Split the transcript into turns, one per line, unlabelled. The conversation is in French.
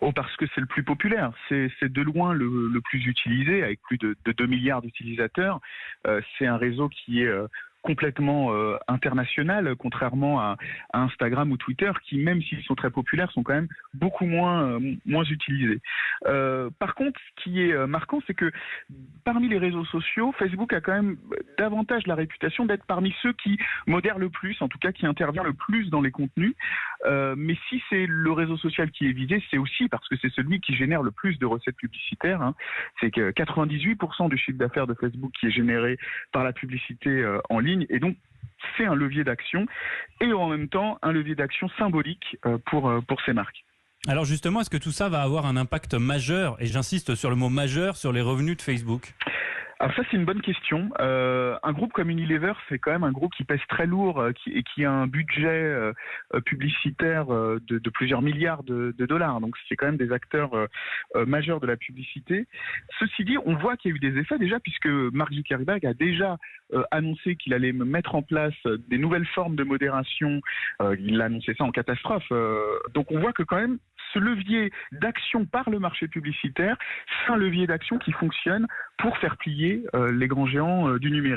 Oh, parce que c'est le plus populaire. C'est de loin le plus utilisé, avec plus de 2 milliards d'utilisateurs. C'est un réseau qui est complètement international, contrairement à Instagram ou Twitter, qui, même s'ils sont très populaires, sont quand même beaucoup moins utilisés. Par contre, ce qui est marquant, c'est que parmi les réseaux sociaux, Facebook a quand même davantage la réputation d'être parmi ceux qui modèrent le plus, en tout cas qui intervient le plus dans les contenus. Mais si c'est le réseau social qui est visé, c'est aussi parce que c'est celui qui génère le plus de recettes publicitaires. Hein. C'est que 98% du chiffre d'affaires de Facebook qui est généré par la publicité en ligne. Et donc, c'est un levier d'action et en même temps un levier d'action symbolique pour ces marques.
Alors justement, est-ce que tout ça va avoir un impact majeur, et j'insiste sur le mot majeur, sur les revenus de Facebook ?
Alors ça, c'est une bonne question. Un groupe comme Unilever, c'est quand même un groupe qui pèse très lourd et qui a un budget publicitaire de plusieurs milliards de dollars. Donc c'est quand même des acteurs majeurs de la publicité. Ceci dit, on voit qu'il y a eu des effets déjà, puisque Mark Zuckerberg a déjà annoncé qu'il allait mettre en place des nouvelles formes de modération. Il a annoncé ça en catastrophe. Donc on voit que quand même, ce levier d'action par le marché publicitaire, c'est un levier d'action qui fonctionne pour faire plier les grands géants du numérique.